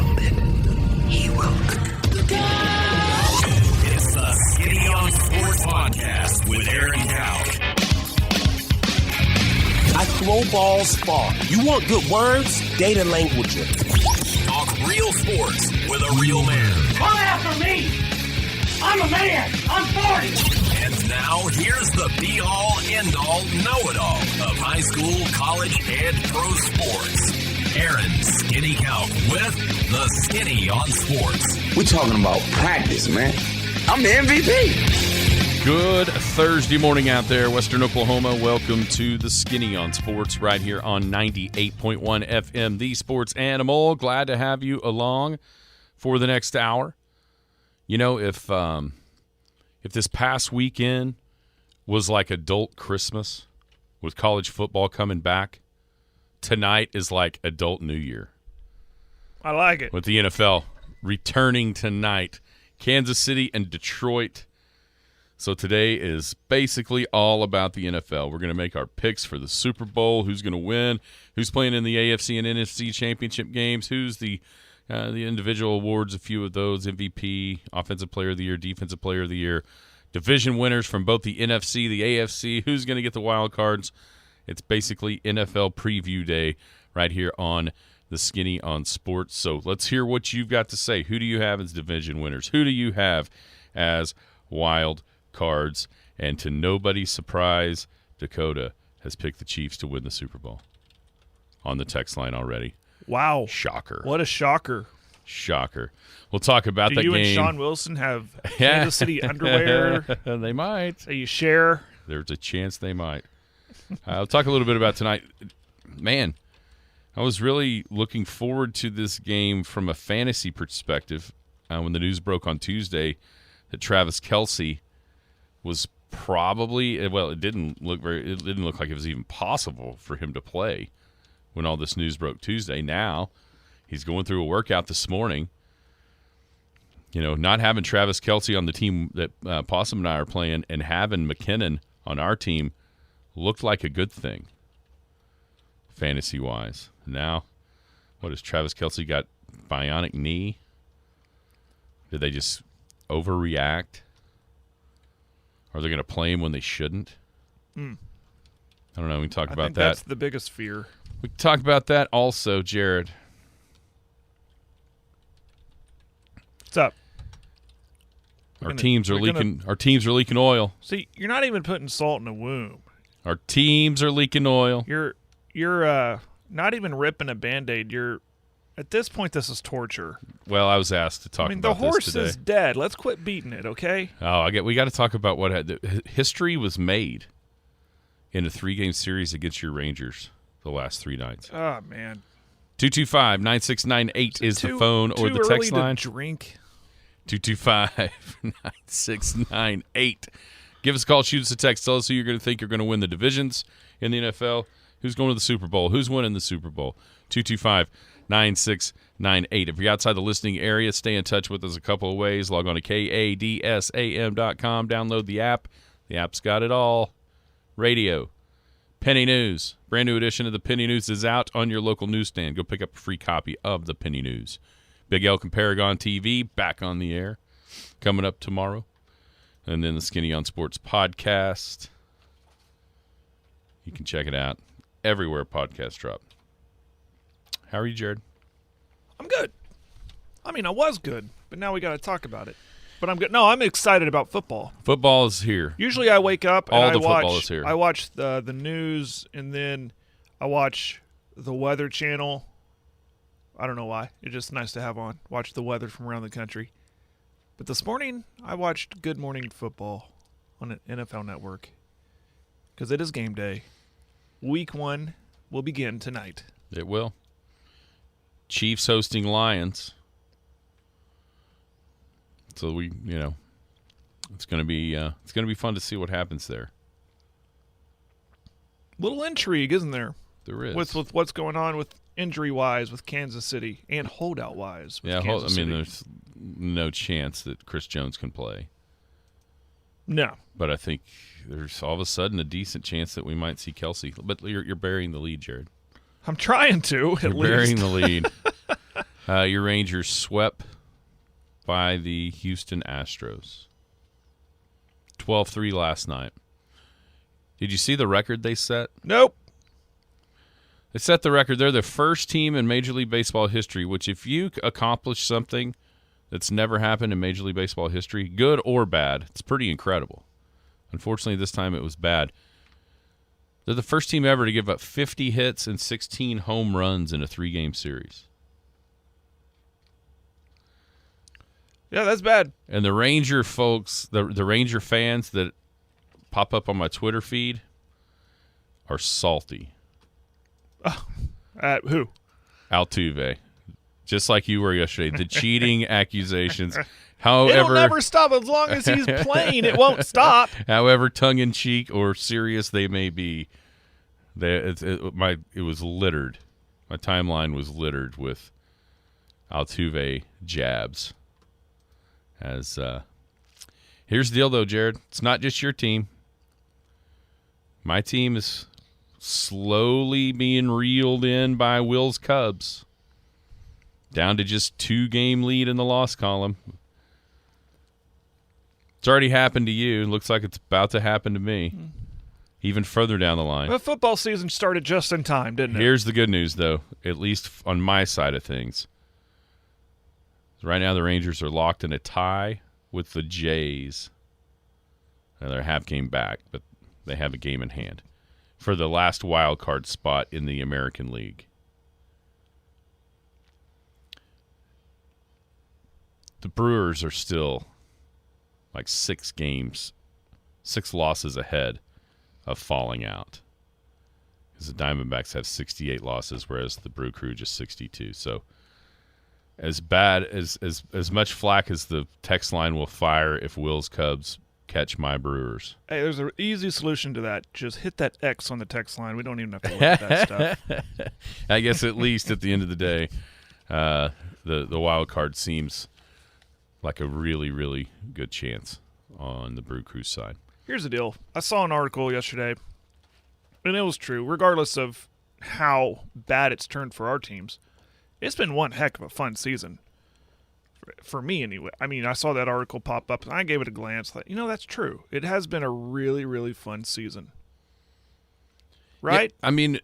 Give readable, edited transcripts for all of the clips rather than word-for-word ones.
grounded. He will. It's the Skinny on Sports Podcast with Aaron Dowd. I throw balls far. You want good words? Data language. Talk real sports with a real man. Come after me! I'm a man! I'm 40! And now, here's the be-all, end-all, know-it-all of high school, college, and pro sports. Aaron Skinny Count with the Skinny on Sports. We're talking about practice, man. I'm the MVP. Good Thursday morning out there, Western Oklahoma. Welcome to the Skinny on Sports right here on 98.1 FM, the Sports Animal. Glad to have you along for the next hour. You know, if this past weekend was like adult Christmas with college football coming back, tonight is like adult New Year. I like it. With the NFL returning tonight, Kansas City and Detroit. So today is basically all about the NFL. We're going to make our picks for the Super Bowl, who's going to win, who's playing in the AFC and NFC championship games, who's the individual awards, a few of those, MVP, Offensive Player of the Year, Defensive Player of the Year, division winners from both the NFC, the AFC, who's going to get the wild cards. It's basically NFL preview day right here on the Skinny on Sports. So let's hear what you've got to say. Who do you have as division winners? Who do you have as wild cards? And to nobody's surprise, Dakota has picked the Chiefs to win the Super Bowl on the text line already. Wow. Shocker. What a shocker. Shocker. We'll talk about Do that you game. and Sean Wilson have Kansas City underwear They might. that you share? There's a chance they might. I'll talk a little bit about tonight. Man, I was really looking forward to this game from a fantasy perspective when the news broke on Tuesday that Travis Kelce was probably, well, it didn't look like it was even possible for him to play when all this news broke Tuesday. Now he's going through a workout this morning. You know, not having Travis Kelce on the team that Possum and I are playing and having McKinnon on our team looked like a good thing, fantasy-wise. Now, what has Travis Kelce got? Bionic knee? Did they just overreact? Are they going to play him when they shouldn't? I don't know. We can talk about think that. That's the biggest fear. We can talk about that also, Jared. What's up? Our teams are leaking oil. See, you're not even putting salt in the wound. Our teams are leaking oil. You're not even ripping a Band-Aid. At this point, this is torture. Well, I was asked to talk about the horse this today. is dead. Let's quit beating it, okay? Oh, we got to talk about what history was made in a 3-game series against your Rangers the last 3 nights. Oh, man. 225-9698 is the phone or the text line. To drink. 225-9698. Give us a call, shoot us a text. Tell us who you're going to think you're going to win the divisions in the NFL. Who's going to the Super Bowl? Who's winning the Super Bowl? 225-9698. If you're outside the listening area, stay in touch with us a couple of ways. Log on to KADSAM.com. Download the app. The app's got it all. Radio. Penny News. Brand new edition of the Penny News is out on your local newsstand. Go pick up a free copy of the Penny News. Big Elk and Paragon TV back on the air. Coming up tomorrow. And then the Skinny on Sports podcast. You can check it out everywhere podcasts drop. How are you, Jared? I'm good. I mean, I was good, but now we got to talk about it. But I'm good. No, I'm excited about football. Football is here. Usually I wake up and football is here. I watch the news, and then I watch the Weather Channel. I don't know why. It's just nice to have on. Watch the weather from around the country. But this morning, I watched Good Morning Football on an NFL Network because it is game day. Week 1 will begin tonight. It will. Chiefs hosting Lions. So it's going to be fun to see what happens there. Little intrigue, isn't there? There is. With what's going on with injury-wise with Kansas City and holdout-wise with Kansas City. There's no chance that Chris Jones can play. No. But I think there's all of a sudden a decent chance that we might see Kelce. But you're burying the lead, Jared. I'm trying to, at least. You're burying the lead. Your Rangers swept by the Houston Astros. 12-3 last night. Did you see the record they set? Nope. They set the record. They're the first team in Major League Baseball history, which if you accomplish something that's never happened in Major League Baseball history, good or bad, it's pretty incredible. Unfortunately, this time it was bad. They're the first team ever to give up 50 hits and 16 home runs in a 3-game series. Yeah, that's bad. And the Ranger folks, the Ranger fans that pop up on my Twitter feed are salty. Who? Altuve. Just like you were yesterday. The cheating accusations. However, It'll never stop as long as he's playing. It won't stop. However tongue-in-cheek or serious they may be, it was littered. My timeline was littered with Altuve jabs. Here's the deal, though, Jared. It's not just your team. My team is slowly being reeled in by Will's Cubs. Down to just 2-game lead in the loss column. It's already happened to you. It looks like it's about to happen to me. Even further down the line. The football season started just in time, didn't it? Here's the good news, though, at least on my side of things. Right now, the Rangers are locked in a tie with the Jays. Now, they're a half game back, but they have a game in hand for the last wild card spot in the American League. The Brewers are still like 6 losses ahead of falling out. Because the Diamondbacks have 68 losses, whereas the Brew Crew just 62. So as bad as much flack as the text line will fire if Will's Cubs catch my Brewers. Hey, there's an easy solution to that. Just hit that X on the text line. We don't even have to look at that stuff. I guess at least at the end of the day, the wild card seems like a really, really good chance on the Brew Crew side. Here's the deal. I saw an article yesterday, and it was true. Regardless of how bad it's turned for our teams, it's been one heck of a fun season. For me, anyway. I mean, I saw that article pop up, and I gave it a glance. Thought, that's true. It has been a really, really fun season. Right? Yeah, I mean,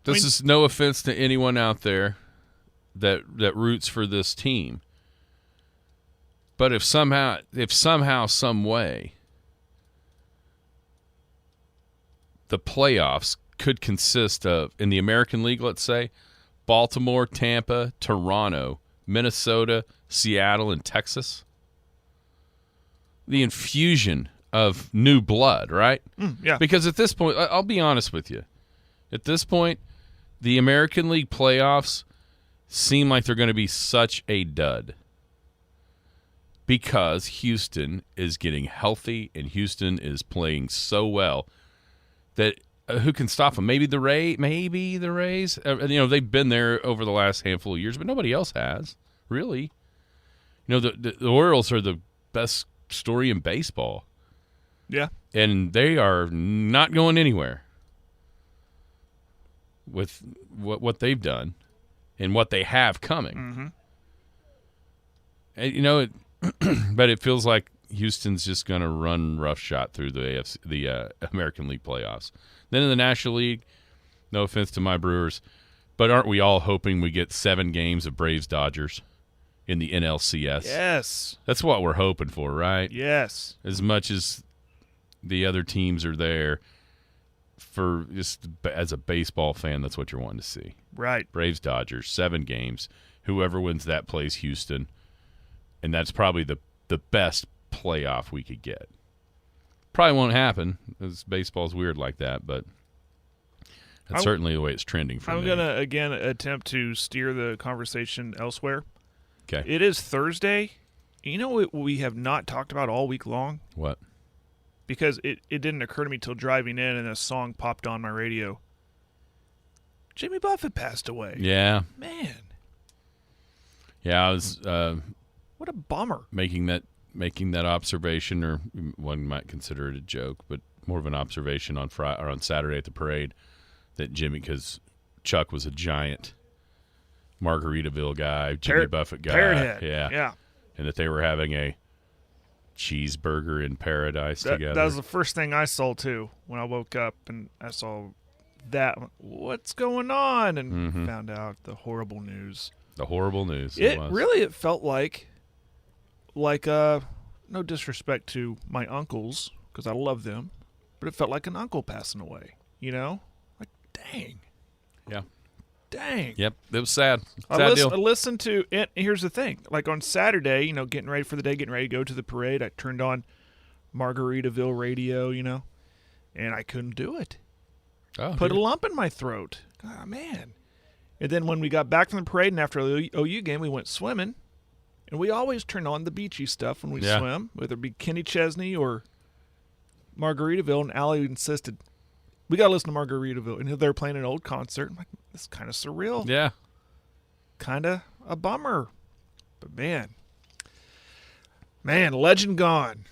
this is no offense to anyone out there that roots for this team. But if somehow, some way, the playoffs could consist of, in the American League, let's say, Baltimore, Tampa, Toronto, Minnesota, Seattle, and Texas. The infusion of new blood, right? Yeah. Because at this point, I'll be honest with you. At this point, the American League playoffs seem like they're going to be such a dud. Because Houston is getting healthy and Houston is playing so well that who can stop them? Maybe the Rays. They've been there over the last handful of years, but nobody else has, really. The Orioles are the best story in baseball. Yeah. And they are not going anywhere with what they've done and what they have coming. Mm-hmm. And, but it feels like Houston's just going to run roughshod through the American League playoffs. Then in the National League, no offense to my Brewers, but aren't we all hoping we get 7 games of Braves-Dodgers in the NLCS? Yes. That's what we're hoping for, right? Yes. As much as the other teams are there, for just as a baseball fan, that's what you're wanting to see. Right. Braves-Dodgers, 7 games. Whoever wins that plays Houston. And that's probably the best playoff we could get. Probably won't happen, because baseball's weird like that, but that's certainly the way it's trending for me. I'm going to, again, attempt to steer the conversation elsewhere. Okay. It is Thursday. You know what we have not talked about all week long? What? Because it didn't occur to me till driving in and a song popped on my radio. Jimmy Buffett passed away. Yeah. Man. Yeah, I was what a bummer. Making that observation, or one might consider it a joke, but more of an observation on Friday or on Saturday at the parade, that Jimmy, because Chuck was a giant Margaritaville guy, Jimmy Buffett guy. Parrot Head. Yeah. And that they were having a cheeseburger in paradise together. That was the first thing I saw, too, when I woke up and I saw that. What's going on? And found out the horrible news. The horrible news. It felt like no disrespect to my uncles, because I love them, but it felt like an uncle passing away, you know? Like, dang. Yeah. Dang. Yep. It was sad. I Deal. listened to it. Here's the thing. Like on Saturday, you know, getting ready for the day, getting ready to go to the parade, I turned on Margaritaville radio, you know, and I couldn't do it. Oh, Put a lump in my throat. Oh, man. And then when we got back from the parade and after the OU game, we went swimming. And we always turn on the beachy stuff when we swim, whether it be Kenny Chesney or Margaritaville. And Allie insisted, we got to listen to Margaritaville. And they're playing an old concert. I'm like, this is kind of surreal. Yeah. Kind of a bummer. But man, legend gone.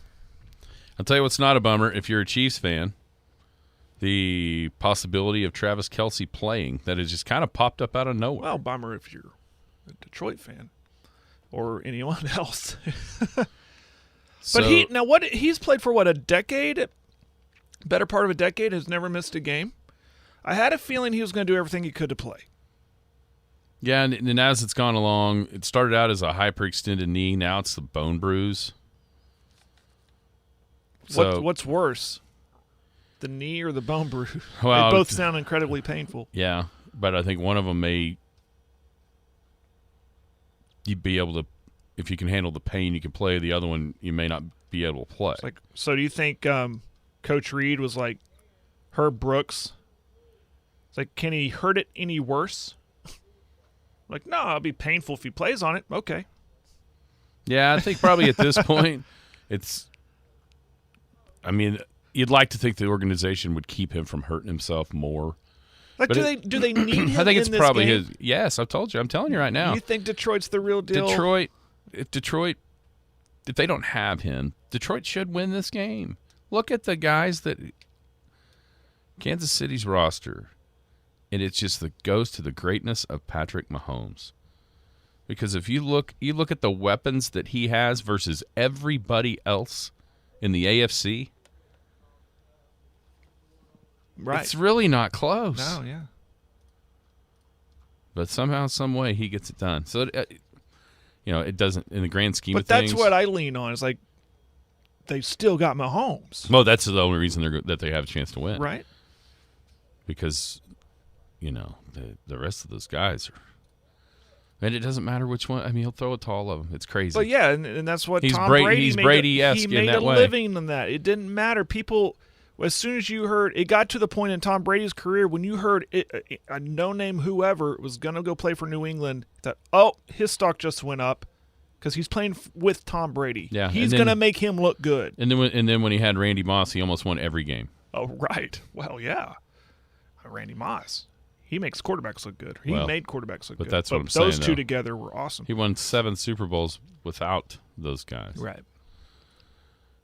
I'll tell you what's not a bummer. If you're a Chiefs fan, the possibility of Travis Kelce playing, that has just kind of popped up out of nowhere. Well, bummer if you're a Detroit fan or anyone else. So, But he's played for a decade? Better part of a decade, has never missed a game. I had a feeling he was going to do everything he could to play. Yeah, and as it's gone along, it started out as a hyperextended knee. Now it's the bone bruise. So, What's worse, the knee or the bone bruise? Well, they both sound incredibly painful. Yeah, but I think one of them you'd be able to, if you can handle the pain, you can play. The other one, you may not be able to play. So do you think Coach Reed was like Herb Brooks? It's like, can he hurt it any worse? Like, no, it'll be painful if he plays on it. Okay. Yeah, I think probably at this point, you'd like to think the organization would keep him from hurting himself more. Like, do they need him? I think it's in this probably game? his. Yes, I'm telling you right now. You think Detroit's the real deal? Detroit, if they don't have him, Detroit should win this game. Look at the guys that Kansas City's roster, and it just goes to the greatness of Patrick Mahomes. Because if you look at the weapons that he has versus everybody else in the AFC, right? It's really not close. No, yeah. But somehow, some way, he gets it done. So, it doesn't in the grand scheme of things. things. But that's what I lean on. Is like they still got Mahomes. Well, that's the only reason that they have a chance to win, right? Because the rest of those guys are. And it doesn't matter which one. I mean, he'll throw it to all of them. It's crazy. But yeah, and that's what he's Tom Brady. He's Brady-esque in that way. He made a living in that. It didn't matter. People, as soon as you heard, it got to the point in Tom Brady's career when you heard a no-name whoever was going to go play for New England, that his stock just went up because he's playing with Tom Brady. Yeah, he's going to make him look good. And then when he had Randy Moss, he almost won every game. Oh, right. Well, yeah, Randy Moss. He makes quarterbacks look good. He made quarterbacks look good. That's what I'm saying. Those two together were awesome. He won 7 Super Bowls without those guys. Right.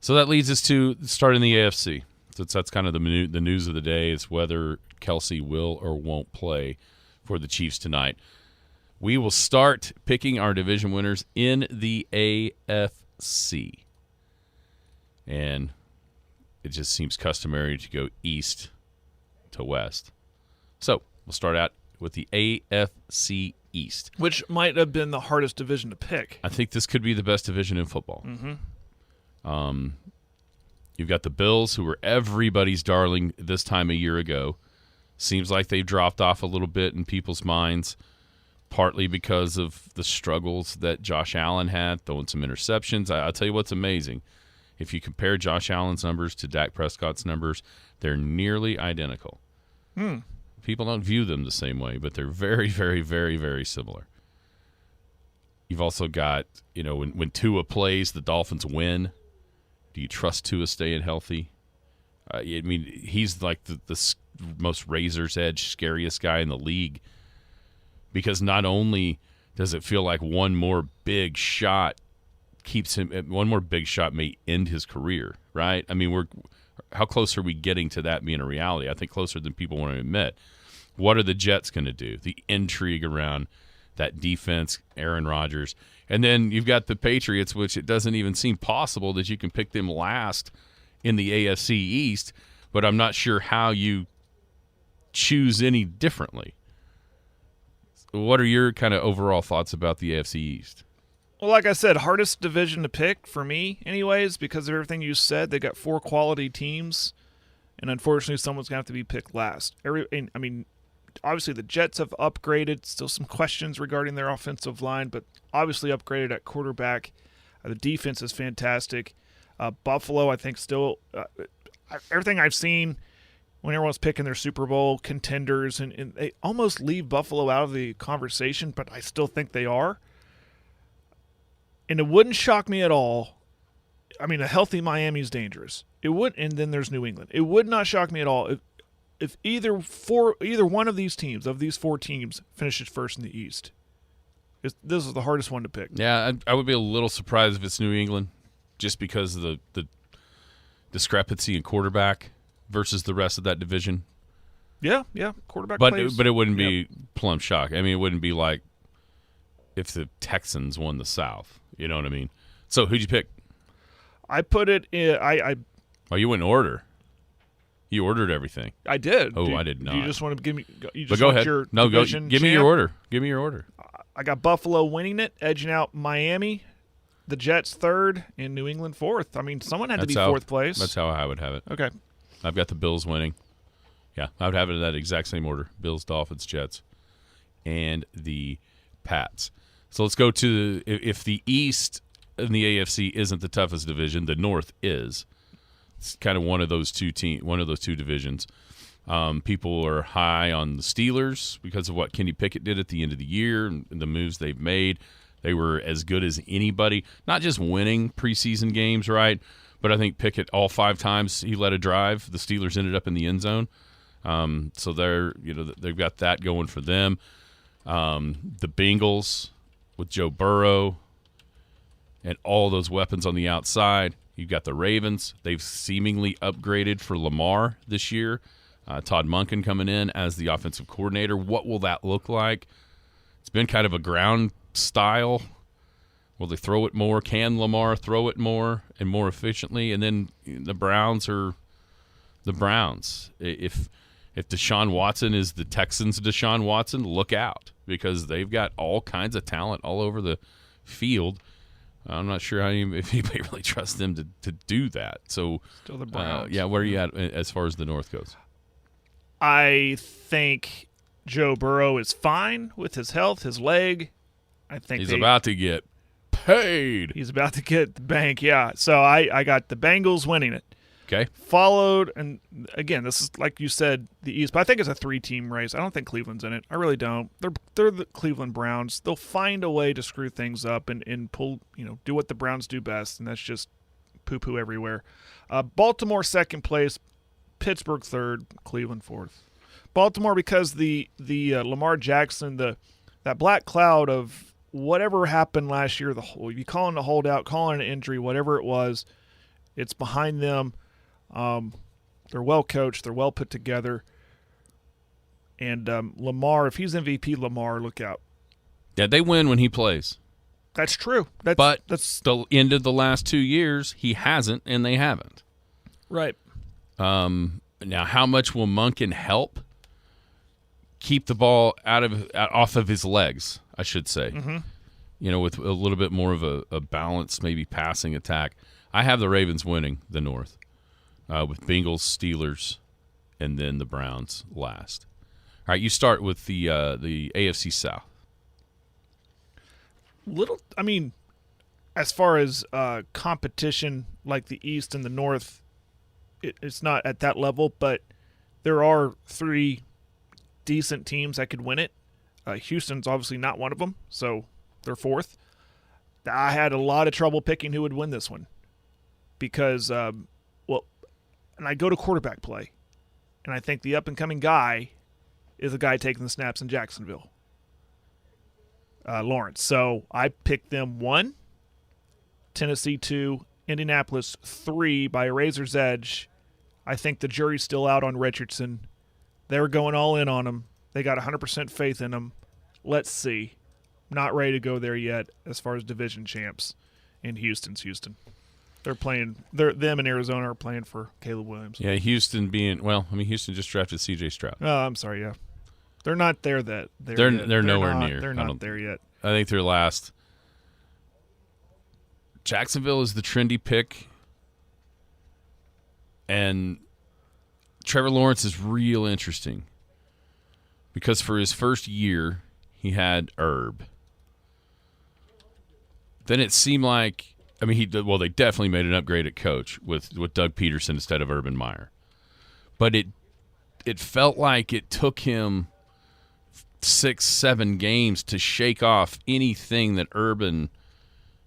So that leads us to starting the AFC. So that's kind of the news of the day is whether Kelce will or won't play for the Chiefs tonight. We will start picking our division winners in the AFC. And it just seems customary to go east to west. So we'll start out with the AFC East. Which might have been the hardest division to pick. I think this could be the best division in football. Mm-hmm. You've got the Bills, who were everybody's darling this time a year ago. Seems like they've dropped off a little bit in people's minds, partly because of the struggles that Josh Allen had, throwing some interceptions. I'll tell you what's amazing. If you compare Josh Allen's numbers to Dak Prescott's numbers, they're nearly identical. People don't view them the same way, but they're very, very, very, very similar. You've also got, when Tua plays, the Dolphins win. Do you trust Tua staying healthy? He's like the most razor's edge, scariest guy in the league, because not only does it feel like one more big shot may end his career, right? I mean, how close are we getting to that being a reality? I think closer than people want to admit. What are the Jets going to do? The intrigue around that defense, Aaron Rodgers. And then you've got the Patriots, which it doesn't even seem possible that you can pick them last in the AFC East, but I'm not sure how you choose any differently. What are your kind of overall thoughts about the AFC East? Well, like I said, hardest division to pick for me anyways, because of everything you said. They got 4 quality teams, and unfortunately someone's going to have to be picked last. Obviously the Jets have upgraded. Still some questions regarding their offensive line, but obviously upgraded at quarterback. The defense is fantastic. Buffalo, I think, still everything I've seen when everyone's picking their Super Bowl contenders, and they almost leave Buffalo out of the conversation, but I still think they are. And it wouldn't shock me at all. I mean, a healthy Miami is dangerous. It would, and then there's New England. It would not shock me at all if either one of these teams, of these 4 teams, finishes first in the East. This is the hardest one to pick. Yeah, I would be a little surprised if it's New England, just because of the discrepancy in quarterback versus the rest of that division. Yeah, quarterback but plays. But it wouldn't be plumb shock. I mean, it wouldn't be like if the Texans won the South. You know what I mean? So who'd you pick? I put it in. Oh, you went in order. You ordered everything. I did. Oh, I did not. Do you just want to give me? But go ahead. No, go. Give me your order. Give me your order. I got Buffalo winning it, edging out Miami, the Jets 3rd, and New England 4th. I mean, someone had to be 4th place. That's how I would have it. Okay. I've got the Bills winning. Yeah, I would have it in that exact same order. Bills, Dolphins, Jets, and the Pats. So let's go to if the East in the AFC isn't the toughest division, the North is. It's kind of one of those two divisions. People are high on the Steelers because of what Kenny Pickett did at the end of the year and the moves they've made. They were as good as anybody, not just winning preseason games, right? But I think Pickett, all 5 times he led a drive, the Steelers ended up in the end zone. So they've got that going for them. The Bengals with Joe Burrow and all those weapons on the outside. You've got the Ravens. They've seemingly upgraded for Lamar this year. Todd Monken coming in as the offensive coordinator. What will that look like? It's been kind of a ground style. Will they throw it more? Can Lamar throw it more and more efficiently? And then the Browns are the Browns. If Deshaun Watson is the Texans' Deshaun Watson, look out, because they've got all kinds of talent all over the field. I'm not sure if anybody really trusts them to do that. So, still the Browns. Where are you at as far as the North goes? I think Joe Burrow is fine with his health, his leg. I think he's about to get paid. He's about to get the bank, yeah. So I got the Bengals winning it. Okay. Followed, and again, this is like you said, the East, but I think it's a 3-team race. I don't think Cleveland's in it. I really don't. They're the Cleveland Browns. They'll find a way to screw things up and pull, do what the Browns do best, and that's just poo-poo everywhere. Baltimore 2nd place, Pittsburgh 3rd, Cleveland 4th. Baltimore, because the Lamar Jackson, that black cloud of whatever happened last year, you call it a holdout, call it an injury, whatever it was, it's behind them. They're well coached. They're well put together. And Lamar, if he's MVP, Lamar, look out. Yeah, they win when he plays. That's true. But that's the end of the last 2 years. He hasn't, and they haven't. Right. Now, how much will Monken help keep the ball off of his legs, I should say? Mm-hmm. With a little bit more of a balanced, maybe passing attack. I have the Ravens winning the North. With Bengals, Steelers, and then the Browns last. All right, you start with the AFC South. As far as competition like the East and the North, it's not at that level, but there are 3 decent teams that could win it. Houston's obviously not one of them, so they're 4th. I had a lot of trouble picking who would win this one because, and I go to quarterback play, and I think the up-and-coming guy is the guy taking the snaps in Jacksonville, Lawrence. So I picked them 1, Tennessee 2, Indianapolis 3 by a razor's edge. I think the jury's still out on Richardson. They were going all in on him. They got 100% faith in him. Let's see. not ready to go there yet as far as division champs. And Houston's Houston. They're playing. Them and Arizona are playing for Caleb Williams. Yeah, Houston Houston just drafted C.J. Stroud. Oh, I'm sorry. Yeah, they're not there. They're nowhere near. They're not there yet. I think they're last. Jacksonville is the trendy pick, and Trevor Lawrence is real interesting because for his first year he had Herb. Then it seemed like. They definitely made an upgrade at coach with Doug Peterson instead of Urban Meyer. But it felt like it took him 6-7 games to shake off anything that Urban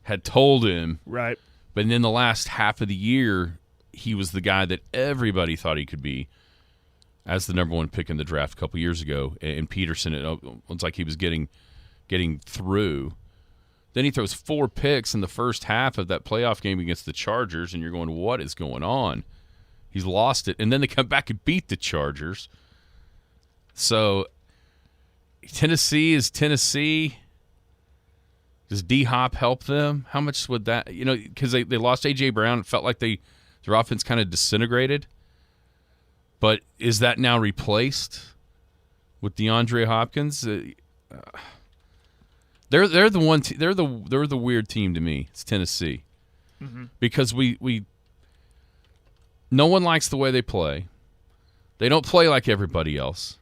had told him. Right. But in the last half of the year, he was the guy that everybody thought he could be as the number one pick in the draft a couple years ago. And Peterson, it was like he was getting through. Then he throws 4 picks in the first half of that playoff game against the Chargers, and you're going, what is going on? He's lost it. And then they come back and beat the Chargers. So Tennessee is Tennessee. Does D-Hop help them? How much would that – because they lost A.J. Brown. It felt like their offense kind of disintegrated. But is that now replaced with DeAndre Hopkins? They're the one. They're the weird team to me. It's Tennessee, because we no one likes the way they play. They don't play like everybody else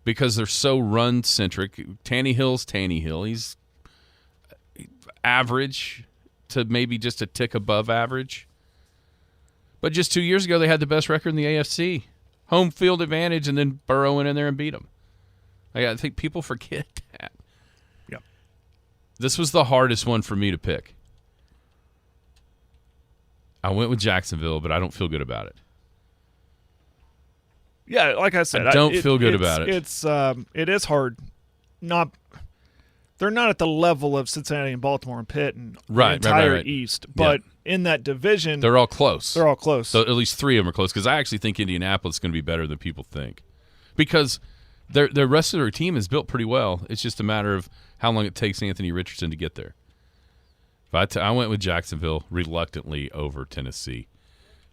because they're so run centric. Tannehill's Tannehill. He's average to maybe just a tick above average. But just 2 years ago, they had the best record in the AFC, home field advantage, and then Burrow went in there and beat them. I think people forget that. This was the hardest one for me to pick. I went with Jacksonville, but I don't feel good about it. Yeah, like I said, I don't feel good about it. It is hard. They're not at the level of Cincinnati and Baltimore and Pitt and the entire East, but in that division, they're all close. They're all close. So at least 3 of them are close because I actually think Indianapolis is going to be better than people think because the rest of their team is built pretty well. It's just a matter of how long it takes Anthony Richardson to get there. I went with Jacksonville reluctantly over Tennessee.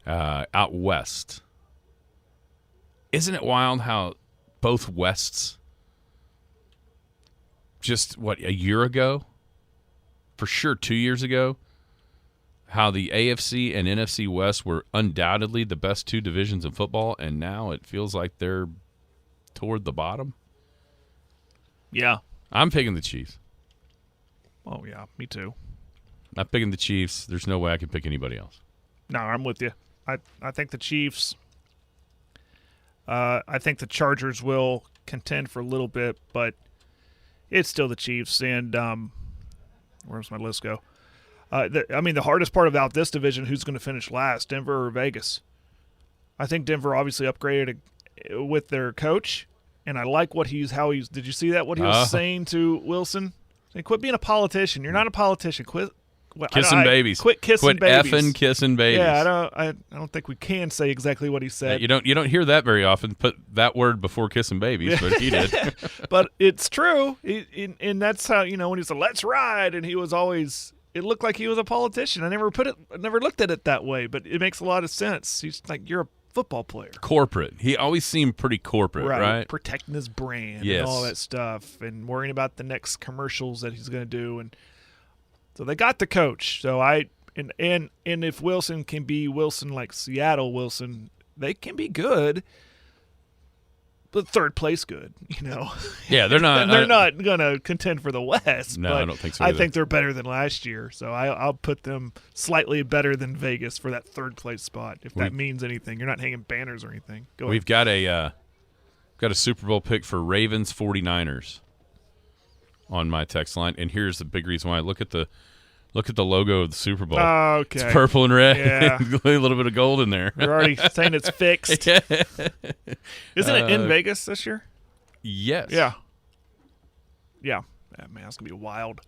Out west. Isn't it wild how both Wests just, a year ago? For sure 2 years ago, how the AFC and NFC West were undoubtedly the best 2 divisions in football, and now it feels like they're toward the bottom? Yeah. I'm picking the Chiefs. Oh, yeah, me too. I'm picking the Chiefs. There's no way I can pick anybody else. No, I'm with you. I think the Chiefs. I think the Chargers will contend for a little bit, but it's still the Chiefs. And where's my list go? The hardest part about this division, who's going to finish last, Denver or Vegas? I think Denver obviously upgraded with their coach. And I like did you see that? What he was saying to Wilson? Hey, quit being a politician. You're not a politician. Quit kissing babies. Quit kissing babies. Quit effing kissing babies. Yeah, I don't think we can say exactly what he said. You don't hear that very often. Put that word before kissing babies, but he did. But it's true. And that's how, when he said, let's ride, and he was always, it looked like he was a politician. I never looked at it that way, but it makes a lot of sense. He's like, you're a football player. Corporate. He always seemed pretty corporate, right? Protecting his brand and all that stuff and worrying about the next commercials that he's going to do. And so they got the coach. So and if Wilson can be Wilson like Seattle Wilson, they can be good. But third place good, Yeah, they're not. They're not going to contend for the West. No, but I don't think so I either. think they're better than last year. So I'll put them slightly better than Vegas for that third place spot, if that means anything. You're not hanging banners or anything. We've got a Super Bowl pick for Ravens 49ers on my text line, and here's the big reason why. Look at the logo of the Super Bowl. Okay. It's purple and red. Yeah. A little bit of gold in there. You're already saying it's fixed. Isn't it in Vegas this year? Yes. Yeah. Yeah. Man, that's going to be wild.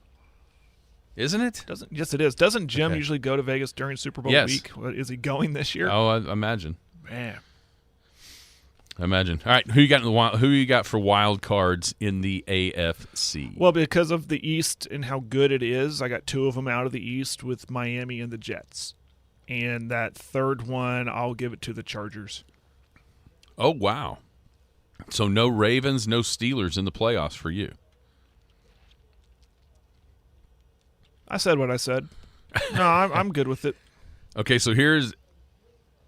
Isn't it? Yes, it is. Doesn't Jim usually go to Vegas during Super Bowl week? Is he going this year? Oh, I imagine. Man. I imagine. All right, who you got for wild cards in the AFC? Well, because of the East and how good it is, I got 2 of them out of the East with Miami and the Jets. And that third one, I'll give it to the Chargers. Oh, wow. So no Ravens, no Steelers in the playoffs for you. I said what I said. No, I'm good with it. Okay, so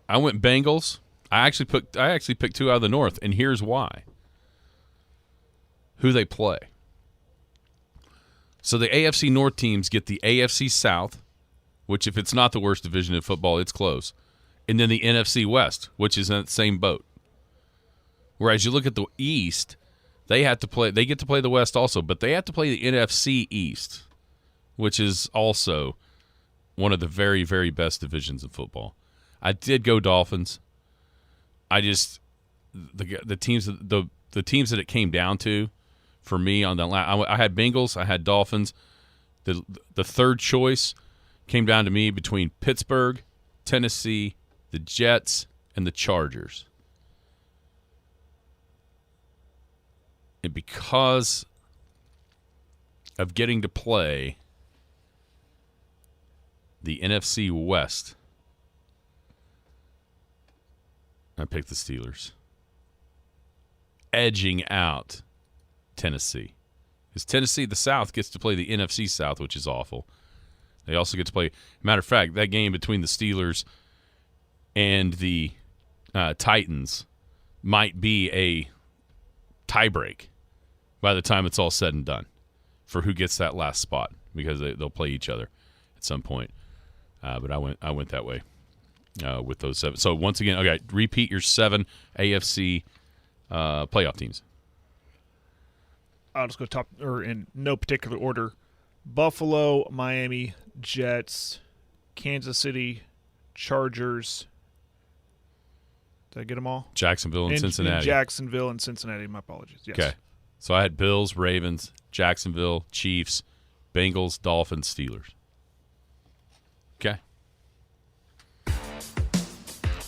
I went Bengals. I actually picked 2 out of the North, and here's why. Who they play. So the AFC North teams get the AFC South, which if it's not the worst division in football, it's close. And then the NFC West, which is in that same boat. Whereas you look at the East, they get to play the West also, but they have to play the NFC East, which is also one of the very, very best divisions in football. I did go Dolphins. I just the teams that it came down to for me on that I had Bengals, I had Dolphins. The third choice came down to me between Pittsburgh, Tennessee, the Jets, and the Chargers. And because of getting to play the NFC West, I picked the Steelers, edging out Tennessee. Because Tennessee, the South, gets to play the NFC South, which is awful. They also get to play, matter of fact, that game between the Steelers and the Titans might be a tiebreak by the time it's all said and done for who gets that last spot, because they'll play each other at some point. But I went that way with those 7. So once again, okay, repeat your 7 AFC playoff teams. I'll just go top or in no particular order. Buffalo, Miami, Jets, Kansas City, Chargers. Did I get them all? Jacksonville and Cincinnati. Jacksonville and Cincinnati. My apologies. Yes. Okay. So I had Bills, Ravens, Jacksonville, Chiefs, Bengals, Dolphins, Steelers. Okay.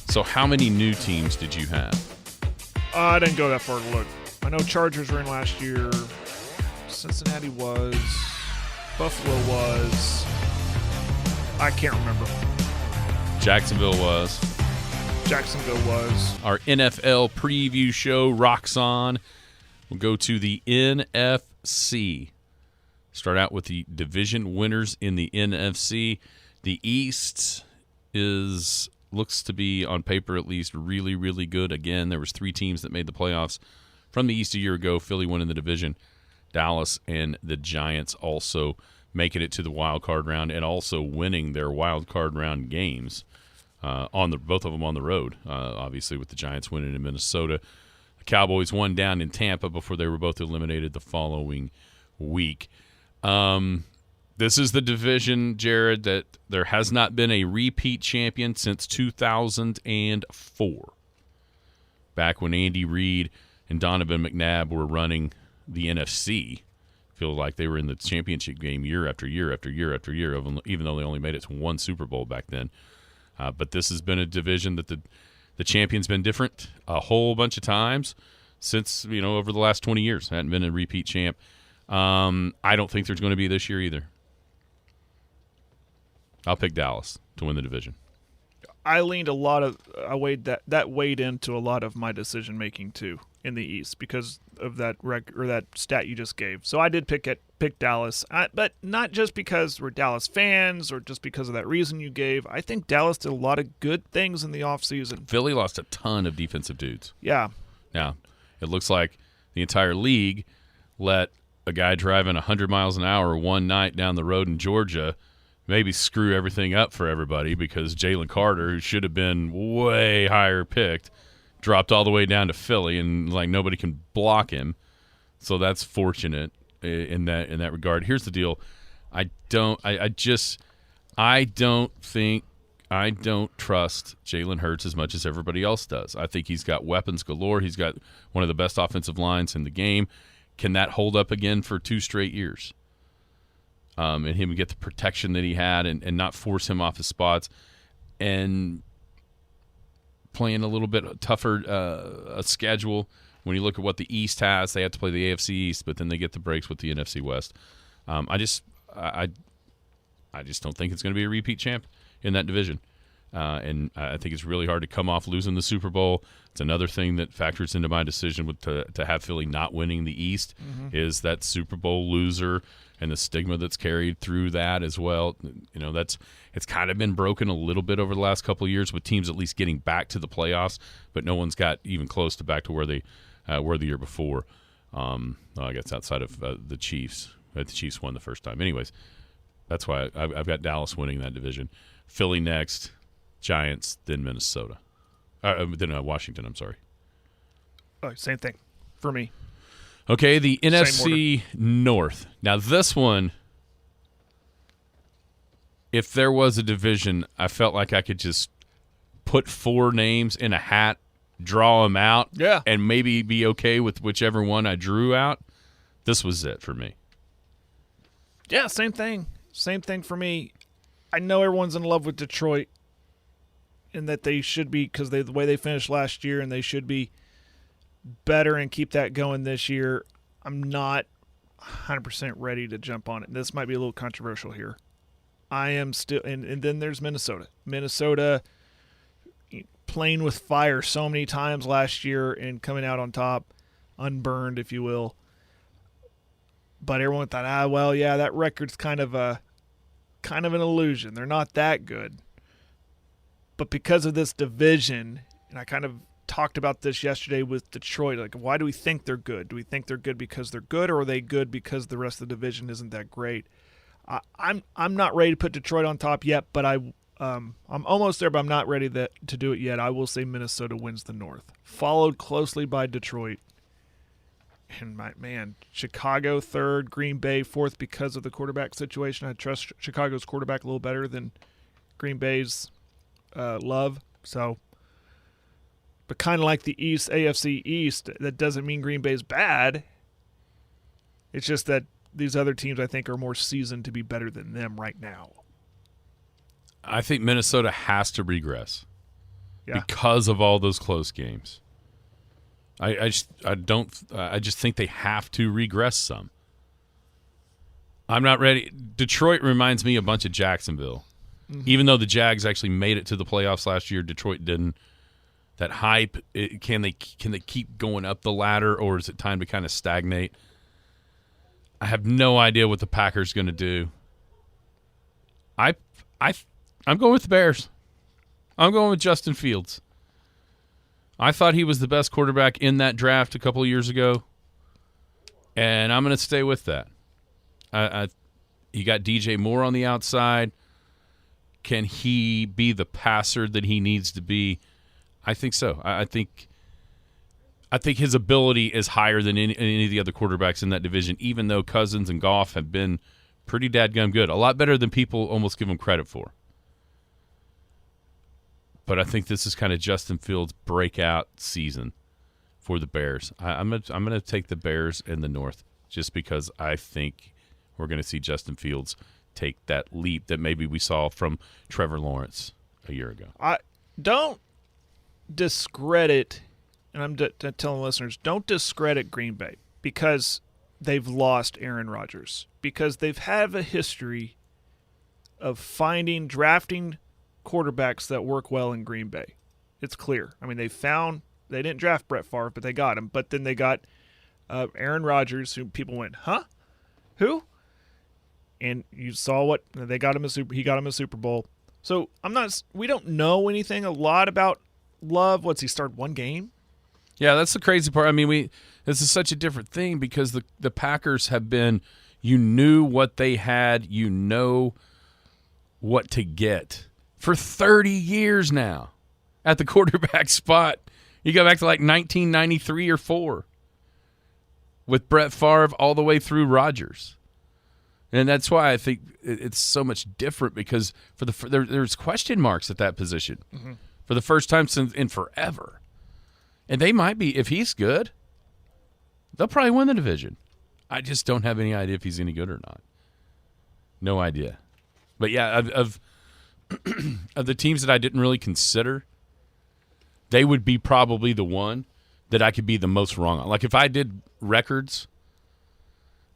So how many new teams did you have? I didn't go that far to look. I know Chargers were in last year. Cincinnati was. Buffalo was. I can't remember. Jacksonville was. Our NFL preview show rocks on. We'll go to the NFC. Start out with the division winners in the NFC. The East looks to be, on paper at least, really, really good. Again, there was 3 teams that made the playoffs from the East a year ago. Philly winning the division. Dallas and the Giants also making it to the wild card round and also winning their wild card round games. Both of them on the road, obviously, with the Giants winning in Minnesota. The Cowboys won down in Tampa before they were both eliminated the following week. This is the division, Jared, that there has not been a repeat champion since 2004. Back when Andy Reid and Donovan McNabb were running the NFC. Feel like they were in the championship game year after year after year after year, even though they only made it to 1 Super Bowl back then. But this has been a division that the champion's been different a whole bunch of times since, over the last 20 years. Hadn't been a repeat champ. I don't think there's going to be this year either. I'll pick Dallas to win the division. I weighed into a lot of my decision making too in the East because of that that stat you just gave. So I did pick Dallas, but not just because we're Dallas fans or just because of that reason you gave. I think Dallas did a lot of good things in the offseason. Philly lost a ton of defensive dudes. Yeah. Now, it looks like the entire league let a guy driving 100 miles an hour one night down the road in Georgia maybe screw everything up for everybody because Jalen Carter, who should have been way higher picked, dropped all the way down to Philly, and nobody can block him. So that's fortunate in that regard. Here's the deal: I don't trust Jalen Hurts as much as everybody else does. I think he's got weapons galore. He's got one of the best offensive lines in the game. Can that hold up again for 2 straight years? And him get the protection that he had and not force him off his spots. And playing a little bit tougher a schedule. When you look at what the East has, they have to play the AFC East, but then they get the breaks with the NFC West. I just don't think it's going to be a repeat champ in that division. And I think it's really hard to come off losing the Super Bowl. It's another thing that factors into my decision to have Philly not winning the East is that Super Bowl loser and the stigma that's carried through that as well. You know, it's kind of been broken a little bit over the last couple of years with teams at least getting back to the playoffs, but no one's got even close to back to where they were the year before. I guess outside of the Chiefs. The Chiefs won the first time. Anyways, that's why I've got Dallas winning that division. Philly next, Giants, then Minnesota. Then Washington, I'm sorry. Same thing for me. Okay, the NFC North. Now this one, if there was a division, I felt like I could just put 4 names in a hat, draw them out, and maybe be okay with whichever one I drew out. This was it for me. Yeah, same thing. Same thing for me. I know everyone's in love with Detroit and that they should be because the way they finished last year, and they should be better and keep that going this year. I'm not 100% ready to jump on it. This might be a little controversial here. I am still – and then there's Minnesota. Minnesota playing with fire so many times last year and coming out on top, unburned, if you will. But everyone thought, that record's kind of an illusion. They're not that good. But because of this division, and I kind of talked about this yesterday with Detroit, like, why do we think they're good? Do we think they're good because they're good, or are they good because the rest of the division isn't that great? I'm not ready to put Detroit on top yet, but I'm almost there, but I'm not ready to do it yet. I will say Minnesota wins the North, followed closely by Detroit. And Chicago third, Green Bay fourth because of the quarterback situation. I trust Chicago's quarterback a little better than Green Bay's Love. So, but kind of like the East, AFC East, that doesn't mean Green Bay's bad. It's just that these other teams, I think, are more seasoned to be better than them right now. I think Minnesota has to regress because of all those close games. I just think they have to regress some. I'm not ready. Detroit reminds me a bunch of Jacksonville. Mm-hmm. Even though the Jags actually made it to the playoffs last year, Detroit didn't. That hype, can they keep going up the ladder, or is it time to kind of stagnate? I have no idea what the Packers going to do. I'm going with the Bears. I'm going with Justin Fields. I thought he was the best quarterback in that draft a couple of years ago, and I'm going to stay with that. You got DJ Moore on the outside. Can he be the passer that he needs to be? I think so. I think his ability is higher than any of the other quarterbacks in that division, even though Cousins and Goff have been pretty dadgum good. A lot better than people almost give him credit for. But I think this is kind of Justin Fields' breakout season for the Bears. I'm gonna take the Bears in the North just because I think we're going to see Justin Fields take that leap that maybe we saw from Trevor Lawrence a year ago. I don't discredit, and I'm telling listeners, don't discredit Green Bay because they've lost Aaron Rodgers, because they've had a history of drafting quarterbacks that work well in Green Bay. It's clear. I mean, they didn't draft Brett Favre, but they got him. But then they got Aaron Rodgers, who people went, huh? Who? And you saw what they got him he got him a Super Bowl. So we don't know anything a lot about Love. What's he started one game? Yeah, that's the crazy part. I mean, this is such a different thing because the Packers have been, you knew what they had, you know what to get for 30 years now at the quarterback spot. You go back to like 1993 or 4 with Brett Favre all the way through Rodgers. And that's why I think it's so much different because there's question marks at that position for the first time in forever. And they might be, if he's good, they'll probably win the division. I just don't have any idea if he's any good or not. No idea. But yeah, of the teams that I didn't really consider, they would be probably the one that I could be the most wrong on. Like if I did records,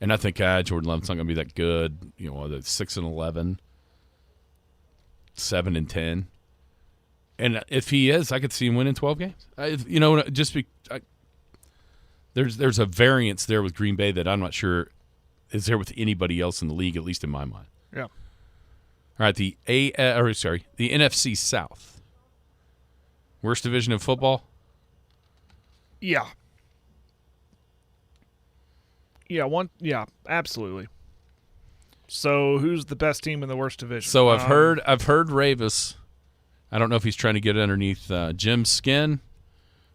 and I think Jordan Love's not going to be that good. You know, 6-11, 7-10, and if he is, I could see him winning 12 games. There's a variance there with Green Bay that I'm not sure is there with anybody else in the league, at least in my mind. Yeah. All right, the NFC South, worst division of football. Yeah. Yeah, absolutely. So, who's the best team in the worst division? So I've heard Ravis. I don't know if he's trying to get underneath Jim's skin,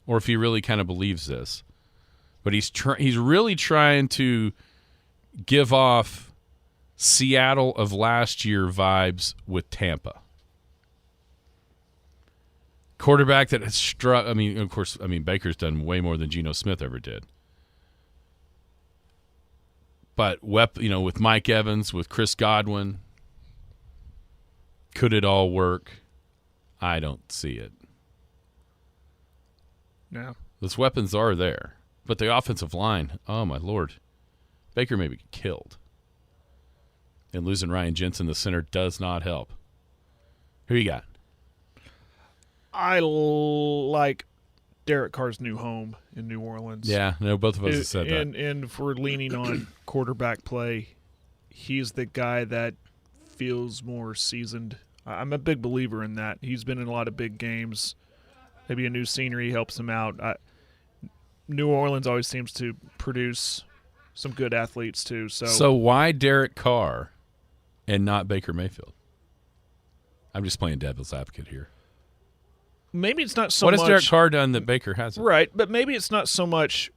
or if he really kind of believes this, but he's really trying to give off Seattle of last year vibes with Tampa. Quarterback that has struck. I mean, of course, Baker's done way more than Geno Smith ever did. But with Mike Evans, with Chris Godwin, could it all work? I don't see it. No. Those weapons are there, but the offensive line, oh my Lord, Baker may be killed. And losing Ryan Jensen, the center, does not help. Who you got? I like Derek Carr's new home in New Orleans. Yeah, no, both of us have said that. And if we're leaning on quarterback play, he's the guy that feels more seasoned. I'm a big believer in that. He's been in a lot of big games. Maybe a new scenery helps him out. New Orleans always seems to produce some good athletes too. So why Derek Carr and not Baker Mayfield? I'm just playing devil's advocate here. Maybe it's not so much. much. What has Derek Carr done that Baker hasn't? Right, but maybe it's not so much.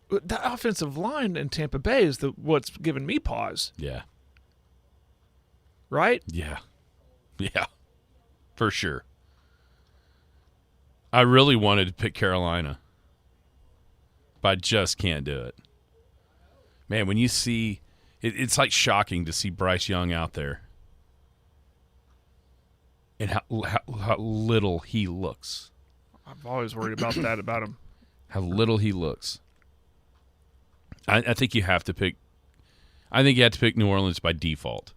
The offensive line in Tampa Bay is what's given me pause. Yeah. Right? Yeah. Yeah. For sure. I really wanted to pick Carolina, but I just can't do it. Man, when you see it's like shocking to see Bryce Young out there and how little he looks. I've always worried about that about him. How little he looks. I think you have to pick. I think you have to pick New Orleans by default.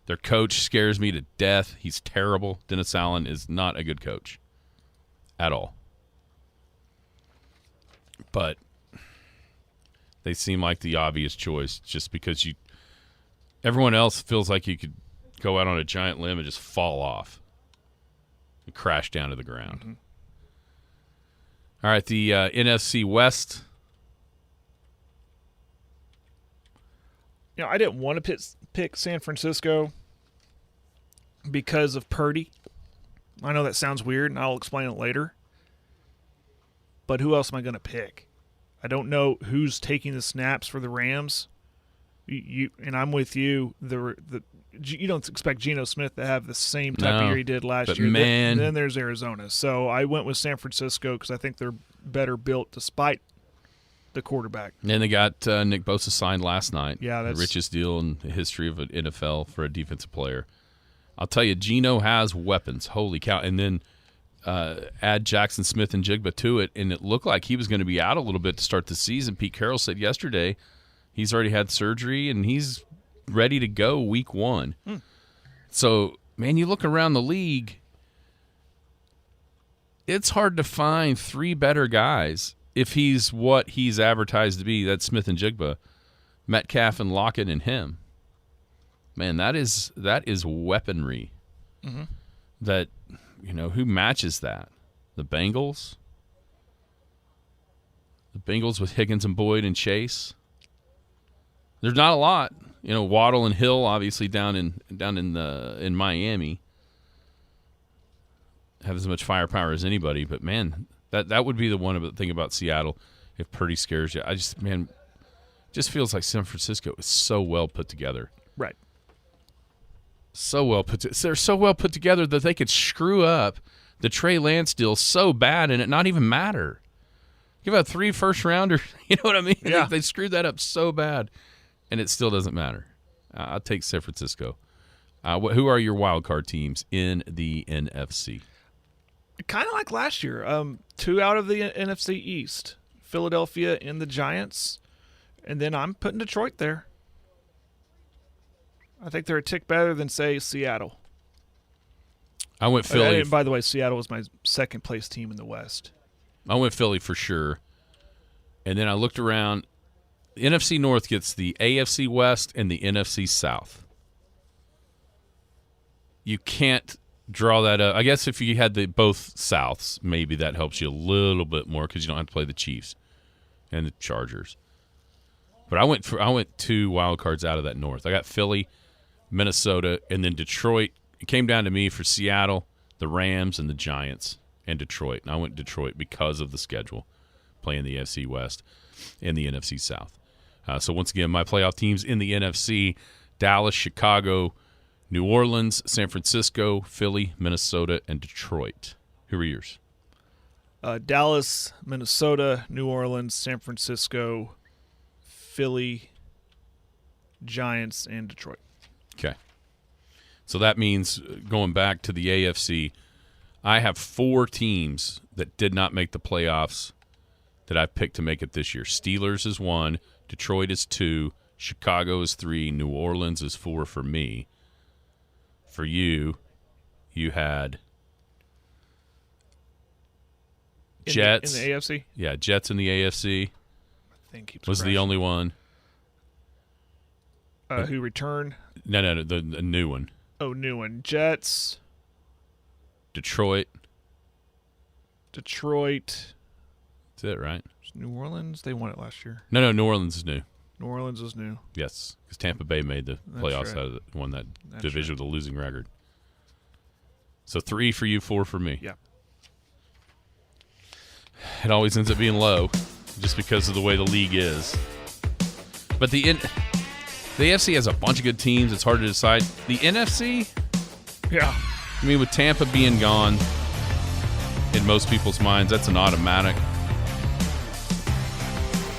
Their coach scares me to death. He's terrible. Dennis Allen is not a good coach at all. But they seem like the obvious choice just because everyone else feels like you could go out on a giant limb and just fall off and crash down to the ground. Mm-hmm. All right, the NFC West. I didn't want to pick San Francisco because of Purdy. I know that sounds weird, and I'll explain it later. But who else am I going to pick? I don't know who's taking the snaps for the Rams. And I'm with you. You don't expect Geno Smith to have the same type of year he did last year. Man. Then there's Arizona. So I went with San Francisco because I think they're better built despite the quarterback. And they got Nick Bosa signed last night. Yeah, that's the richest deal in the history of an NFL for a defensive player. I'll tell you, Geno has weapons. Holy cow. And then add Jackson Smith and Jigba to it, and it looked like he was going to be out a little bit to start the season. Pete Carroll said yesterday he's already had surgery, and he's ready to go week 1. So, man, you look around the league, it's hard to find 3 better guys if he's what he's advertised to be. That's Smith and Jigba, Metcalf and Lockett and him. Man, that is weaponry. Mm-hmm. That, who matches that? The Bengals? The Bengals with Higgins and Boyd and Chase? There's not a lot. Waddle and Hill obviously down in Miami have as much firepower as anybody, but man, that would be the one thing about Seattle if Purdy scares you. Just feels like San Francisco is so well put together. Right. So well they're so well put together that they could screw up the Trey Lance deal so bad and it not even matter. Give out 3 first-rounders, you know what I mean? Yeah. They screwed that up so bad, and it still doesn't matter. I'll take San Francisco. Who are your wild card teams in the NFC? Kind of like last year. 2 out of the NFC East, Philadelphia and the Giants, and then I'm putting Detroit there. I think they're a tick better than, say, Seattle. I went Philly. And by the way, Seattle was my second place team in the West. I went Philly for sure. And then I looked around. The NFC North gets the AFC West and the NFC South. You can't draw that up. I guess if you had both Souths, maybe that helps you a little bit more because you don't have to play the Chiefs and the Chargers. But I went 2 wild cards out of that North. I got Philly, Minnesota, and then Detroit. It came down to me for Seattle, the Rams, and the Giants, and Detroit. And I went Detroit because of the schedule, playing the NFC West and the NFC South. So once again, my playoff teams in the NFC: Dallas, Chicago, New Orleans, San Francisco, Philly, Minnesota, and Detroit. Who are yours? Dallas, Minnesota, New Orleans, San Francisco, Philly, Giants, and Detroit. Okay. So that means going back to the AFC, I have 4 teams that did not make the playoffs that I've picked to make it this year. Steelers is 1, Detroit is 2, Chicago is 3, New Orleans is 4 for me. For you, you had Jets. In the AFC? Yeah, Jets in the AFC. I think Was the only one. who returned. No, the new one. Oh, new one. Jets, Detroit. Detroit, That's it, right? New Orleans. They won it last year. No, New Orleans is new. New Orleans is new. Yes, because Tampa Bay made the playoffs right. out of won that That's division with a losing record. So 3 for you, 4 for me. Yeah. It always ends up being low, just because of the way the league is. But the AFC has a bunch of good teams. It's hard to decide. The NFC, Yeah. I mean, with Tampa being gone, in most people's minds, that's an automatic.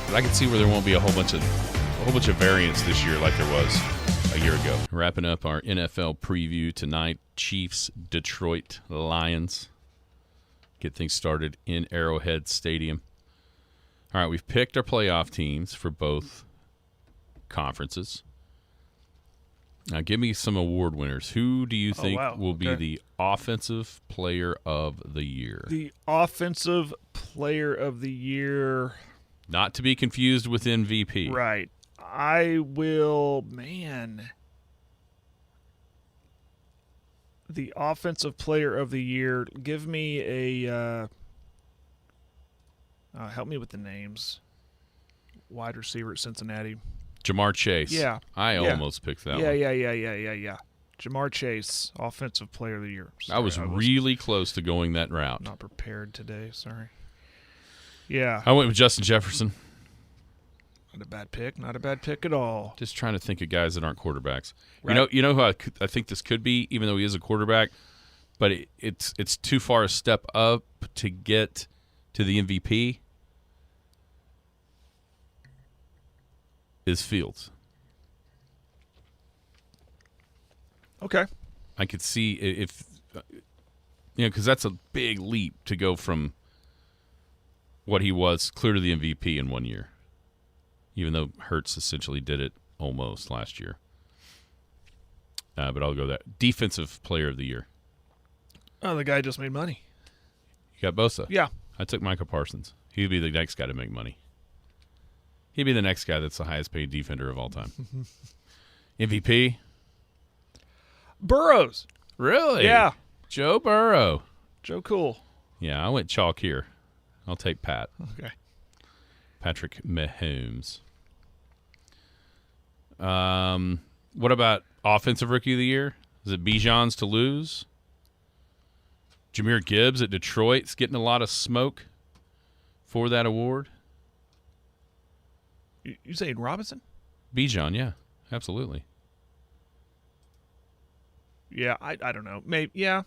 But I can see where there won't be a whole bunch of variance this year like there was a year ago. Wrapping up our NFL preview tonight: Chiefs, Detroit Lions. Get things started in Arrowhead Stadium. All right, we've picked our playoff teams for both conferences. Now, give me some award winners. Who do you think will be the Offensive Player of the Year? The Offensive Player of the Year. Not to be confused with MVP. Right. I will, man. The Offensive Player of the Year. Give me a. Help me with the names. Wide receiver at Cincinnati. Jamar Chase. Yeah. I Yeah. almost picked that Yeah. one. Yeah. Jamar Chase, Offensive Player of the Year. I was really close to going that route. Not prepared today. Sorry. Yeah. I went with Justin Jefferson. Not a bad pick. Not a bad pick at all. Just trying to think of guys that aren't quarterbacks. Right. You know who I think this could be, even though he is a quarterback, but it's too far a step up to get to the MVP. Is Fields. Okay. I could see if because that's a big leap to go from what he was clear to the MVP in 1 year. Even though Hurts essentially did it almost last year. But I'll go that. Defensive Player of the Year. Oh, the guy just made money. You got Bosa. Yeah. I took Micah Parsons. He'd be the next guy to make money. He'd be the next guy that's the highest paid defender of all time. MVP? Burrows. Really? Yeah. Joe Burrow. Joe Cool. Yeah, I went chalk here. I'll take Pat. Okay. Patrick Mahomes. What about Offensive Rookie of the Year? Is it Bijan's to lose? Jahmyr Gibbs at Detroit's getting a lot of smoke for that award. You saying Robinson? Bijan, yeah, absolutely. Yeah, I don't know. Maybe, yeah.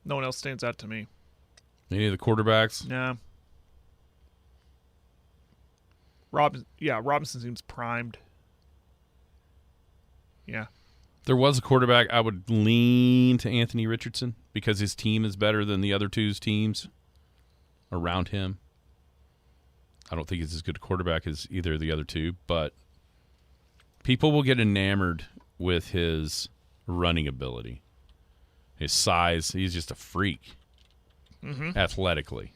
No one else stands out to me. Any of the quarterbacks? Nah. Robinson seems primed. Yeah. there was a quarterback, I would lean to Anthony Richardson because his team is better than the other two's teams around him. I don't think he's as good a quarterback as either of the other two, but people will get enamored with his running ability. His size, he's just a freak athletically.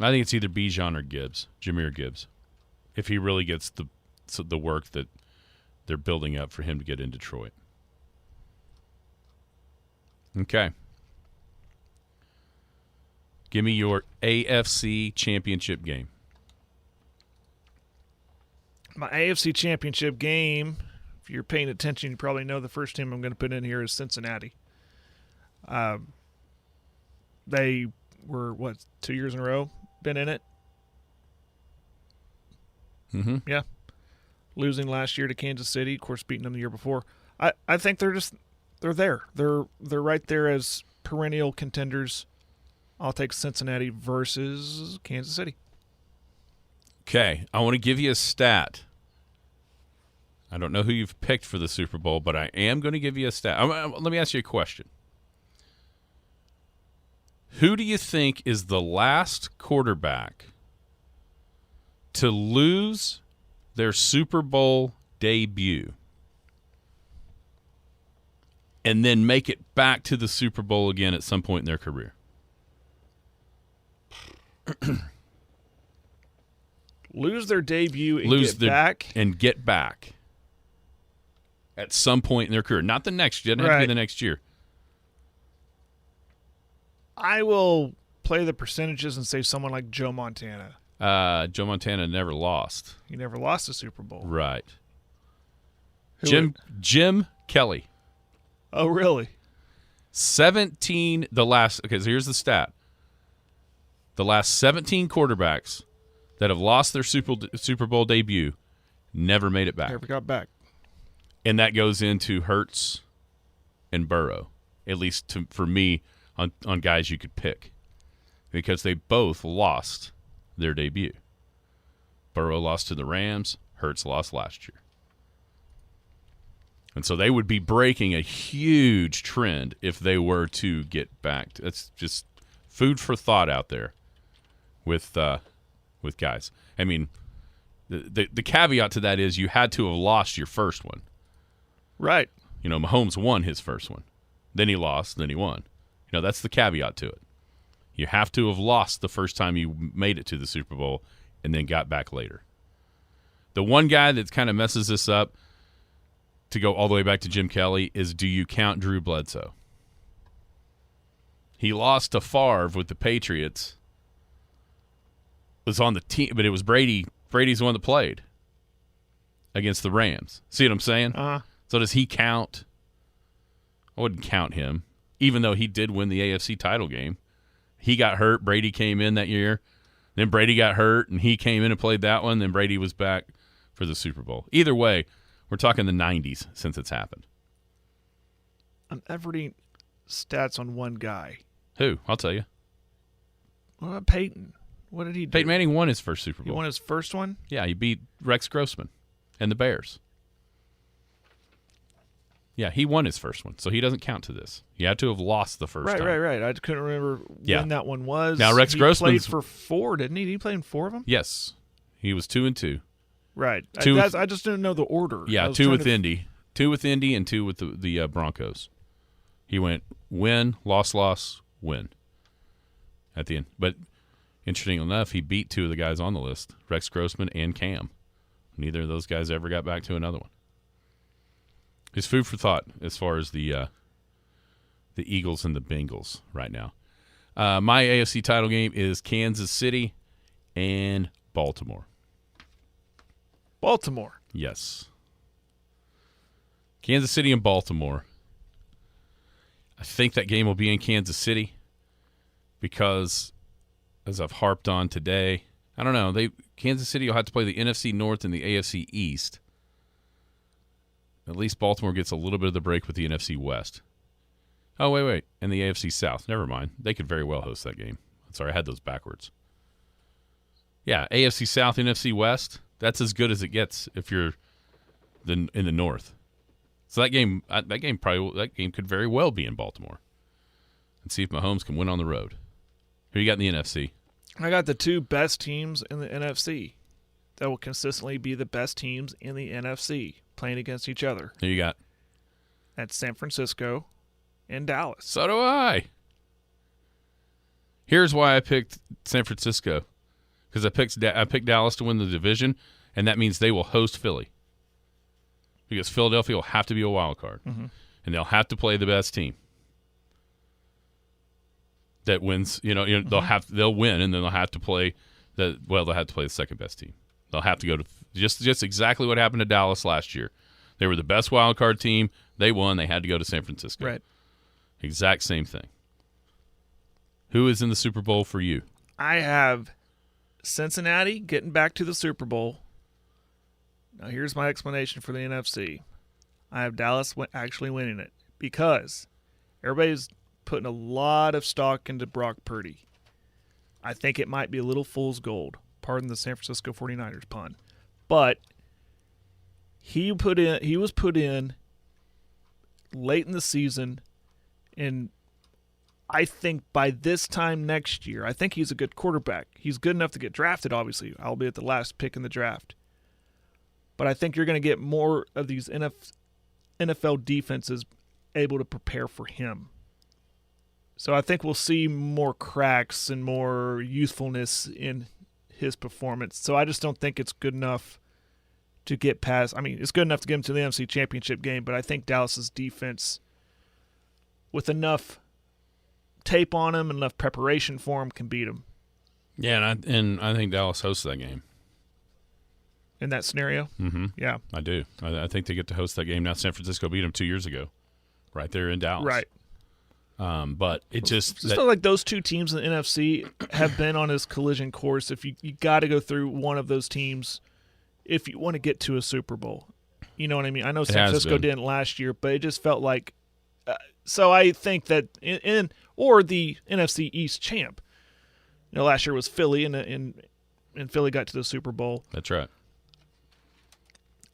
I think it's either Bijan or Gibbs, Jahmyr Gibbs, if he really gets the work that they're building up for him to get in Detroit. Okay. Give me your AFC championship game. My AFC championship game, if you're paying attention, you probably know the first team I'm going to put in here is Cincinnati. They were, 2 years in a row been in it? Mm-hmm. Yeah. Losing last year to Kansas City, of course beating them the year before. I think they're there. They're right there as perennial contenders. I'll take Cincinnati versus Kansas City. Okay, I want to give you a stat. I don't know who you've picked for the Super Bowl, but I am going to give you a stat. Let me ask you a question. Who do you think is the last quarterback to lose their Super Bowl debut and then make it back to the Super Bowl again at some point in their career? Lose their debut and get back at some point in their career. Not the next year. It doesn't have to be the next year. I will play the percentages and say someone like Joe Montana. Joe Montana never lost. He never lost a Super Bowl. Right. Jim Kelly. Oh, really? 17 the last. Okay, so here's the stat. The last 17 quarterbacks that have lost their Super Bowl debut never made it back. Never got back. And that goes into Hurts and Burrow, at least for me, on guys you could pick, because they both lost their debut. Burrow lost to the Rams. Hurts lost last year. And so they would be breaking a huge trend if they were to get back. That's just food for thought out there with guys. I mean, the caveat to that is you had to have lost your first one. Right. You know, Mahomes won his first one. Then he lost, then he won. You know, that's the caveat to it. You have to have lost the first time you made it to the Super Bowl and then got back later. The one guy that kind of messes this up, to go all the way back to Jim Kelly, is do you count Drew Bledsoe? He lost to Favre with the Patriots. Was on the team, but it was Brady. Brady's the one that played against the Rams. See what I'm saying? Uh-huh. So does he count? I wouldn't count him, even though he did win the AFC title game. He got hurt. Brady came in that year. Then Brady got hurt, and he came in and played that one. Then Brady was back for the Super Bowl. Either way, we're talking the 90s since it's happened. I'm reading stats on one guy. Who? I'll tell you. What about Peyton? What did he do? Peyton Manning won his first Super Bowl. He won his first one? Yeah, he beat Rex Grossman and the Bears. Yeah, he won his first one, so he doesn't count to this. He had to have lost the first time. Right. I couldn't remember when that one was. Now, Rex Grossman played for 4, didn't he? Did he play in 4 of them? Yes. He was 2-2. Right. Two I just didn't know the order. Yeah, 2 with Indy. 2 with Indy and 2 with the Broncos. He went win, loss, win at the end. But interesting enough, he beat 2 of the guys on the list, Rex Grossman and Cam. Neither of those guys ever got back to another one. It's food for thought as far as the Eagles and the Bengals right now. My AFC title game is Kansas City and Baltimore. Baltimore. Yes. Kansas City and Baltimore. I think that game will be in Kansas City because, as I've harped on today, I don't know. Kansas City will have to play the NFC North and the AFC East. At least Baltimore gets a little bit of the break with the NFC West. Oh, wait. And the AFC South. Never mind. They could very well host that game. Sorry, I had those backwards. Yeah, AFC South, NFC West. That's as good as it gets if you're in the North. So that game could very well be in Baltimore. And see if Mahomes can win on the road. Who you got in the NFC? I got the two best teams in the NFC that will consistently be the best teams in the NFC playing against each other. Who you got? That's San Francisco and Dallas. So do I. Here's why I picked San Francisco. Because I picked Dallas to win the division, and that means they will host Philly. Because Philadelphia will have to be a wild card. Mm-hmm. And they'll have to play the best team that wins. Mm-hmm. They'll win, and then they'll have to play they'll have to play the second best team. They'll have to go to just exactly what happened to Dallas last year. They were the best wild card team. They won. They had to go to San Francisco. Right. Exact same thing. Who is in the Super Bowl for you? I have Cincinnati getting back to the Super Bowl. Now, here's my explanation for the NFC. I have Dallas actually winning it because everybody's putting a lot of stock into Brock Purdy. I think it might be a little fool's gold. Pardon the San Francisco 49ers pun. But he was put in late in the season, and I think by this time next year, I think he's a good quarterback. He's good enough to get drafted, obviously, albeit the last pick in the draft. But I think you're going to get more of these NFL defenses able to prepare for him. So I think we'll see more cracks and more youthfulness in his performance. So I just don't think it's good enough to get past. I mean, it's good enough to get him to the NFC Championship game, but I think Dallas's defense, with enough tape on him and enough preparation for him, can beat him. Yeah, and I think Dallas hosts that game. In that scenario? Mm-hmm. Yeah. I do. I think they get to host that game. Now, San Francisco beat them 2 years ago, right there in Dallas. Right. But it just feel like those two teams in the NFC have been on this collision course. If you got to go through one of those teams if you want to get to a Super Bowl. You know what I mean? I know San Francisco didn't last year, but it just felt like so I think that or the NFC East champ. Last year was Philly, and Philly got to the Super Bowl. That's right.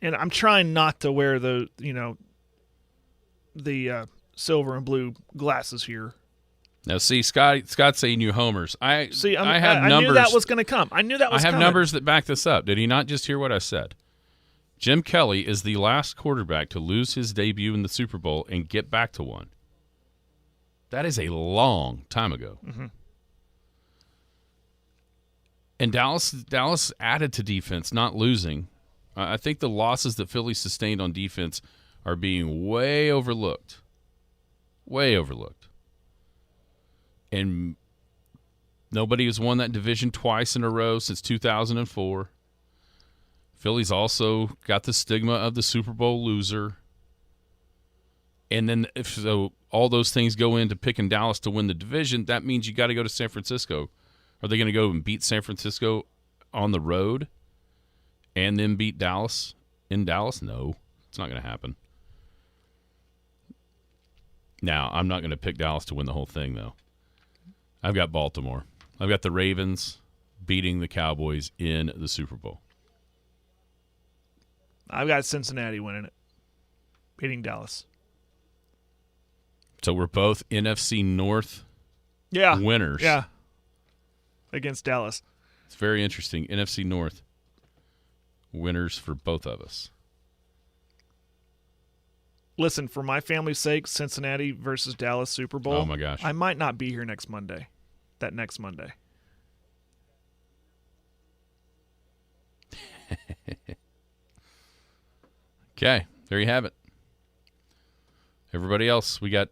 And I'm trying not to wear the silver and blue glasses here. Now, see, Scott's saying you homers. I have numbers. I knew that was going to come. I have numbers that back this up. Did he not just hear what I said? Jim Kelly is the last quarterback to lose his debut in the Super Bowl and get back to one. That is a long time ago. Mm-hmm. And Dallas added to defense, not losing. I think the losses that Philly sustained on defense are being way overlooked. Way overlooked. And nobody has won that division twice in a row since 2004. Philly's also got the stigma of the Super Bowl loser. And then if all those things go into picking Dallas to win the division, that means you got to go to San Francisco. Are they going to go and beat San Francisco on the road and then beat Dallas in Dallas? No, it's not going to happen. Now, I'm not going to pick Dallas to win the whole thing, though. I've got Baltimore. I've got the Ravens beating the Cowboys in the Super Bowl. I've got Cincinnati winning it, beating Dallas. So we're both NFC North winners. Yeah. Against Dallas. It's very interesting. NFC North winners for both of us. Listen, for my family's sake, Cincinnati versus Dallas Super Bowl. Oh, my gosh. I might not be here next Monday. That next Monday. Okay, there you have it. Everybody else, we had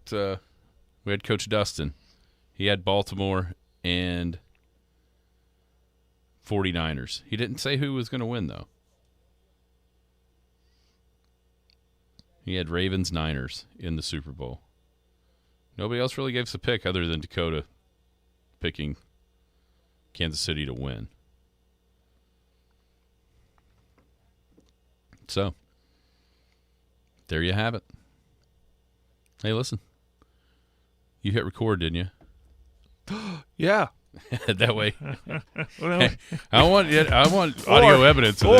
Coach Dustin. He had Baltimore and 49ers. He didn't say who was going to win, though. He had Ravens-Niners in the Super Bowl. Nobody else really gave us a pick other than Dakota picking Kansas City to win. So, there you have it. Hey, listen. You hit record, didn't you? Yeah. That way. I want audio evidence of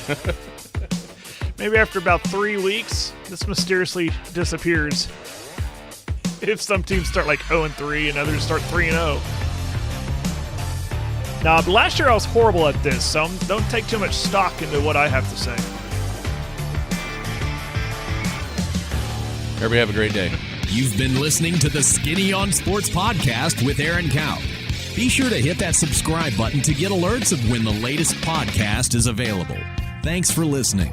this. maybe after about 3 weeks, this mysteriously disappears. If some teams start like 0-3 and others start 3-0. Now, last year I was horrible at this, so don't take too much stock into what I have to say. Everybody have a great day. You've been listening to the Skinny on Sports podcast with Aaron Cow. Be sure to hit that subscribe button to get alerts of when the latest podcast is available. Thanks for listening.